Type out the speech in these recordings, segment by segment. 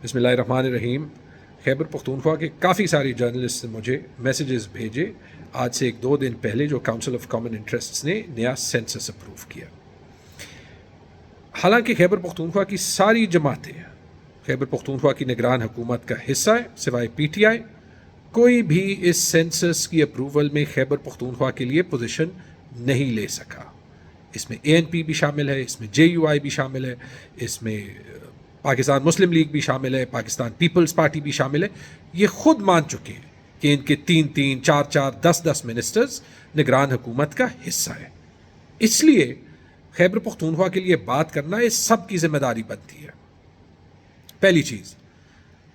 بسم اللہ الرحمن الرحیم. خیبر پختونخوا کے کافی ساری جرنلسٹ نے مجھے میسیجز بھیجے آج سے 1-2 دن پہلے جو کاؤنسل آف کامن انٹرسٹس نے نیا سینسس اپروو کیا. حالانکہ خیبر پختونخوا کی ساری جماعتیں خیبر پختونخوا کی نگران حکومت کا حصہ ہے سوائے پی ٹی آئی، کوئی بھی اس سینسس کی اپروول میں خیبر پختونخوا کے لیے پوزیشن نہیں لے سکا. اس میں اے این پی بھی شامل ہے، اس میں جے یو آئی بھی شامل ہے، اس میں پاکستان مسلم لیگ بھی شامل ہے، پاکستان پیپلز پارٹی بھی شامل ہے. یہ خود مان چکے ہیں کہ ان کے 3-3، 4-4، 10-10 منسٹرز نگران حکومت کا حصہ ہے. اس لیے خیبر پختونخوا کے لیے بات کرنا یہ سب کی ذمہ داری بنتی ہے. پہلی چیز،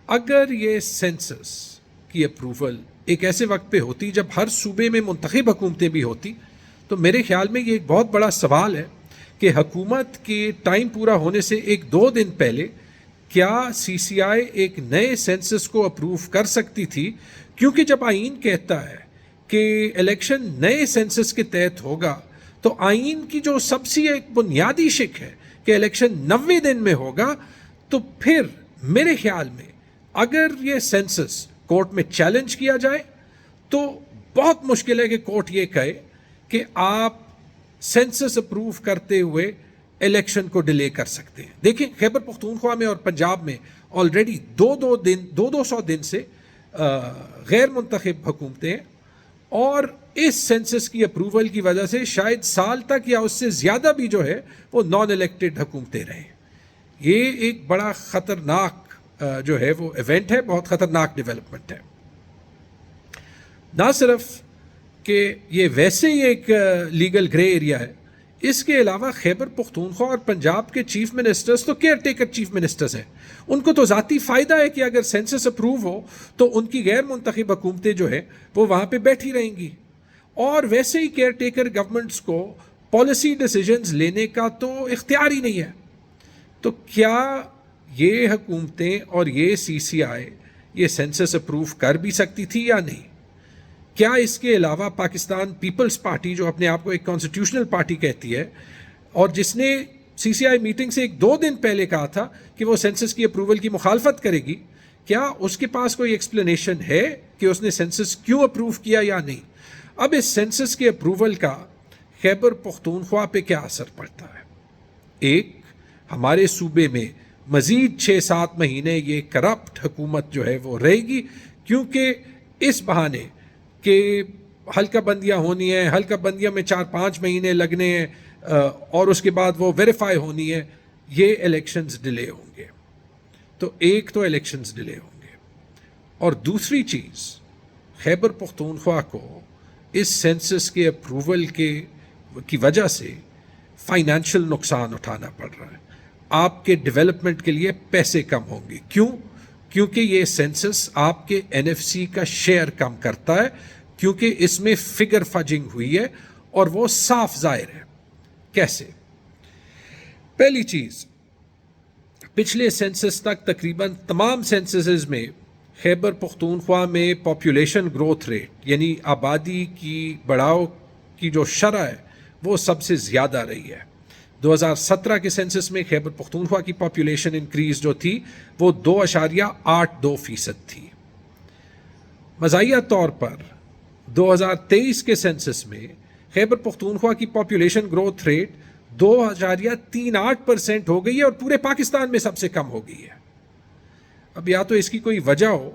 اگر یہ سینسس کی اپروول ایک ایسے وقت پہ ہوتی جب ہر صوبے میں منتخب حکومتیں بھی ہوتی تو میرے خیال میں یہ ایک بہت بڑا سوال ہے کہ حکومت کے ٹائم پورا ہونے سے 1-2 دن پہلے کیا سی سی آئی ایک نئے سینسس کو اپروو کر سکتی تھی. کیونکہ جب آئین کہتا ہے کہ الیکشن نئے سینسس کے تحت ہوگا تو آئین کی جو سب سے ایک بنیادی شک ہے کہ الیکشن 90 دن میں ہوگا، تو پھر میرے خیال میں اگر یہ سینسس کورٹ میں چیلنج کیا جائے تو بہت مشکل ہے کہ کورٹ یہ کہے کہ آپ سینسس اپروو کرتے ہوئے الیکشن کو ڈیلے کر سکتے ہیں. دیکھیں، خیبر پختونخوا میں اور پنجاب میں آلریڈی 200 دن سے غیر منتخب حکومتیں ہیں، اور اس سینسس کی اپروول کی وجہ سے شاید سال تک یا اس سے زیادہ بھی جو ہے وہ نان الیکٹڈ حکومتیں رہیں. یہ ایک بڑا خطرناک جو ہے وہ ایونٹ ہے، بہت خطرناک ڈیولپمنٹ ہے. نہ صرف کہ یہ ویسے ہی ایک لیگل گرے ایریا ہے، اس کے علاوہ خیبر پختونخوا اور پنجاب کے چیف منسٹرز تو کیئر ٹیکر چیف منسٹرز ہیں. ان کو تو ذاتی فائدہ ہے کہ اگر سینسس اپروو ہو تو ان کی غیر منتخب حکومتیں جو ہیں وہ وہاں پہ بیٹھی رہیں گی، اور ویسے ہی کیئر ٹیکر گورنمنٹس کو پالیسی ڈیسیجنز لینے کا تو اختیار ہی نہیں ہے. تو کیا یہ حکومتیں اور یہ سی سی آئی یہ سینسس اپروو کر بھی سکتی تھی یا نہیں؟ کیا اس کے علاوہ پاکستان پیپلز پارٹی جو اپنے آپ کو ایک کانسٹیٹیوشنل پارٹی کہتی ہے اور جس نے سی سی آئی میٹنگ سے 1-2 دن پہلے کہا تھا کہ وہ سینسس کی اپروول کی مخالفت کرے گی، کیا اس کے پاس کوئی ایکسپلینیشن ہے کہ اس نے سینسس کیوں اپروو کیا یا نہیں؟ اب اس سینسس کے اپروول کا خیبر پختونخوا پہ کیا اثر پڑتا ہے؟ ایک، ہمارے صوبے میں مزید 6-7 مہینے یہ کرپٹ حکومت جو ہے وہ رہے گی، کیونکہ اس بہانے کہ حلقہ بندیاں ہونی ہیں، حلقہ بندیاں میں 4-5 مہینے لگنے ہیں اور اس کے بعد وہ ویریفائی ہونی ہے، یہ الیکشنز ڈیلے ہوں گے. تو ایک تو الیکشنز ڈیلے ہوں گے، اور دوسری چیز، خیبر پختونخوا کو اس سینسس کے اپروول کی وجہ سے فائنینشیل نقصان اٹھانا پڑ رہا ہے. آپ کے ڈیولپمنٹ کے لیے پیسے کم ہوں گے. کیوں؟ کیونکہ یہ سینسس آپ کے این ایف سی کا شیئر کم کرتا ہے، کیونکہ اس میں فگر فجنگ ہوئی ہے اور وہ صاف ظاہر ہے. کیسے؟ پہلی چیز، پچھلے سینسس تک تقریباً تمام سینسسز میں خیبر پختونخوا میں پاپولیشن گروتھ ریٹ یعنی آبادی کی بڑھاؤ کی جو شرح ہے وہ سب سے زیادہ رہی ہے. 2017 کے سینسس میں خیبر پختونخوا کی پاپولیشن انکریز جو تھی وہ 2.82% تھی. مزاحیہ طور پر 2023 کے سینسس میں خیبر پختونخوا کی پاپولیشن گروتھ ریٹ 2.38% ہو گئی ہے اور پورے پاکستان میں سب سے کم ہو گئی ہے. اب یا تو اس کی کوئی وجہ ہو،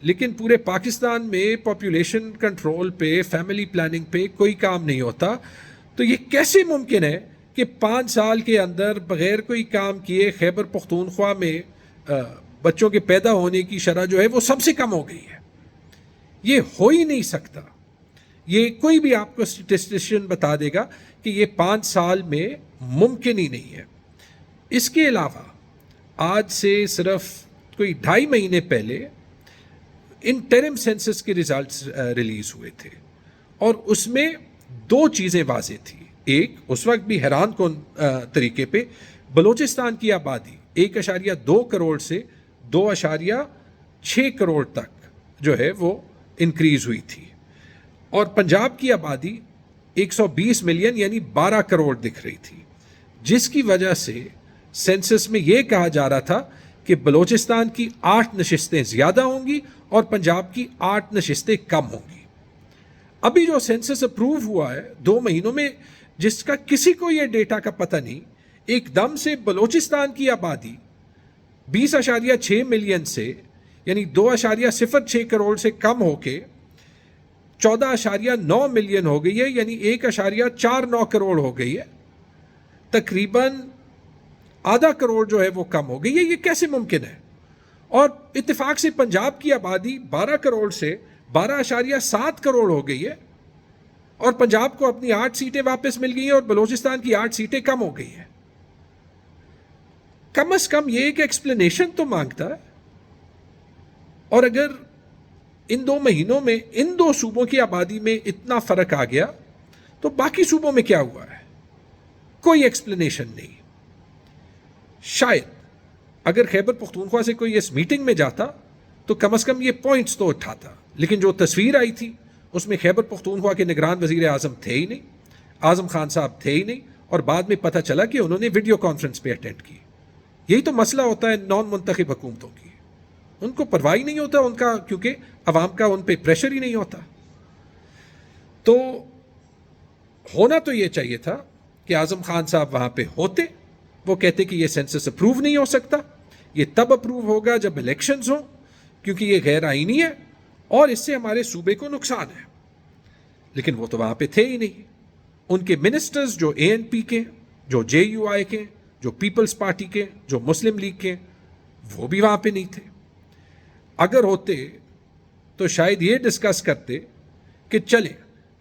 لیکن پورے پاکستان میں پاپولیشن کنٹرول پہ، فیملی پلاننگ پہ کوئی کام نہیں ہوتا. تو یہ کیسے ممکن ہے کہ 5 سال کے اندر بغیر کوئی کام کیے خیبر پختونخوا میں بچوں کے پیدا ہونے کی شرح جو ہے وہ سب سے کم ہو گئی ہے؟ یہ ہو ہی نہیں سکتا. یہ کوئی بھی آپ کو اسٹیٹسٹیشین بتا دے گا کہ یہ 5 سال میں ممکن ہی نہیں ہے. اس کے علاوہ آج سے صرف کوئی 2.5 مہینے پہلے انٹرم سینسس کے ریزلٹس ریلیز ہوئے تھے، اور اس میں 2 چیزیں واضح تھیں. ایک، اس وقت بھی حیران کن طریقے پہ بلوچستان کی آبادی 1.2 کروڑ سے 2.6 کروڑ تک جو ہے وہ انکریز ہوئی تھی، اور پنجاب کی آبادی 120 ملین یعنی 12 کروڑ دکھ رہی تھی، جس کی وجہ سے سینسس میں یہ کہا جا رہا تھا کہ بلوچستان کی 8 نشستیں زیادہ ہوں گی اور پنجاب کی 8 نشستیں کم ہوں گی۔ ابھی جو سینسس اپروو ہوا ہے 2 مہینوں میں، جس کا کسی کو یہ ڈیٹا کا پتہ نہیں، ایک دم سے بلوچستان کی آبادی 20.6 ملین سے یعنی 2.06 کروڑ سے کم ہو کے 14.9 ملین ہو گئی ہے، یعنی 1.49 کروڑ ہو گئی ہے۔ تقریباً آدھا کروڑ جو ہے وہ کم ہو گئی ہے۔ یہ کیسے ممکن ہے؟ اور اتفاق سے پنجاب کی آبادی 12 کروڑ سے 12.7 کروڑ ہو گئی ہے، اور پنجاب کو اپنی 8 سیٹیں واپس مل گئی ہیں اور بلوچستان کی 8 سیٹیں کم ہو گئی ہیں۔ کم از کم یہ ایک ایکسپلینیشن تو مانگتا ہے۔ اور اگر ان 2 مہینوں میں ان 2 صوبوں کی آبادی میں اتنا فرق آ گیا تو باقی صوبوں میں کیا ہوا ہے؟ کوئی ایکسپلینیشن نہیں۔ شاید اگر خیبر پختونخوا سے کوئی اس میٹنگ میں جاتا تو کم از کم یہ پوائنٹس تو اٹھاتا، لیکن جو تصویر آئی تھی اس میں خیبر پختونخوا کے نگران وزیر اعظم تھے ہی نہیں، اعظم خان صاحب تھے ہی نہیں، اور بعد میں پتہ چلا کہ انہوں نے ویڈیو کانفرنس پہ اٹینڈ کی۔ یہی تو مسئلہ ہوتا ہے نان منتخب حکومتوں کی، ان کو پرواہ ہی نہیں ہوتا ان کا، کیونکہ عوام کا ان پہ پریشر ہی نہیں ہوتا۔ تو ہونا تو یہ چاہیے تھا کہ اعظم خان صاحب وہاں پہ ہوتے، وہ کہتے کہ یہ سینسس اپروو نہیں ہو سکتا، یہ تب اپروو ہوگا جب الیکشنز ہوں، کیونکہ یہ غیر آئینی ہے اور اس سے ہمارے صوبے کو نقصان ہے۔ لیکن وہ تو وہاں پہ تھے ہی نہیں۔ ان کے منسٹرز جو ANP کے، جو JUI کے، جو پیپلز پارٹی کے، جو مسلم لیگ کے، وہ بھی وہاں پہ نہیں تھے۔ اگر ہوتے تو شاید یہ ڈسکس کرتے کہ چلیں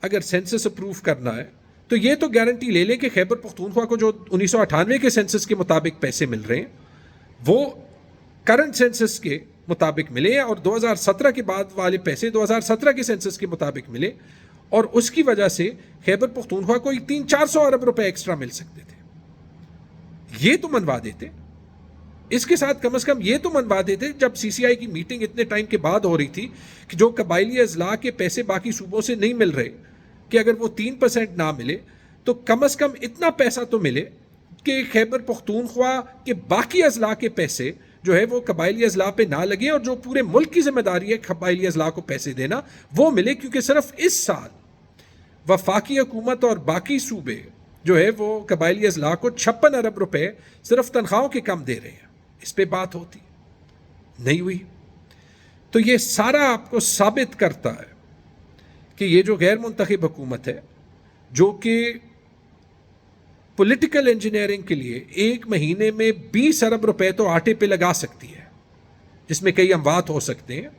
اگر سینسس اپروو کرنا ہے تو یہ تو گارنٹی لے لیں کہ خیبر پختونخوا کو جو 1998 کے سینسس کے مطابق پیسے مل رہے ہیں وہ کرنٹ سینسس کے مطابق ملے، اور 2017 کے بعد والے پیسے 2017 کے سینسس کے مطابق ملے، اور اس کی وجہ سے خیبر پختونخوا کو 300-400 ارب روپے ایکسٹرا مل سکتے تھے۔ یہ تو منوا دیتے۔ اس کے ساتھ کم از کم یہ تو منوا دیتے، جب CCI کی میٹنگ اتنے ٹائم کے بعد ہو رہی تھی کہ جو قبائلی اضلاع کے پیسے باقی صوبوں سے نہیں مل رہے، کہ اگر وہ 3% نہ ملے تو کم از کم اتنا پیسہ تو ملے کہ خیبر پختونخوا کے باقی اضلاع کے پیسے جو ہے وہ قبائلی اضلاع پہ نہ لگے، اور جو پورے ملک کی ذمہ داری ہے قبائلی اضلاع کو پیسے دینا وہ ملے، کیونکہ صرف اس سال وفاقی حکومت اور باقی صوبے جو ہے وہ قبائلی اضلاع کو 56 ارب روپے صرف تنخواہوں کے کم دے رہے ہیں۔ اس پہ بات ہوتی نہیں ہوئی۔ تو یہ سارا آپ کو ثابت کرتا ہے کہ یہ جو غیر منتخب حکومت ہے، جو کہ پولیٹیکل انجینئرنگ کے لیے 1 مہینے میں 20 ارب روپے تو آٹے پہ لگا سکتی ہے، جس میں کئی اموات ہو سکتے ہیں،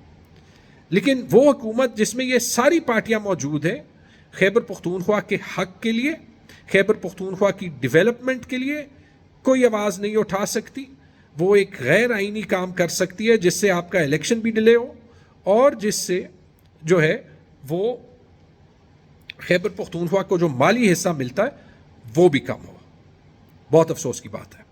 لیکن وہ حکومت جس میں یہ ساری پارٹیاں موجود ہیں، خیبر پختونخوا کے حق کے لیے، خیبر پختونخوا کی ڈیولپمنٹ کے لیے کوئی آواز نہیں اٹھا سکتی۔ وہ ایک غیر آئینی کام کر سکتی ہے جس سے آپ کا الیکشن بھی ڈیلے ہو، اور جس سے جو ہے وہ خیبر پختونخوا کو جو مالی حصہ ملتا ہے وہ بھی کم ہو۔ بہت افسوس کی بات ہے۔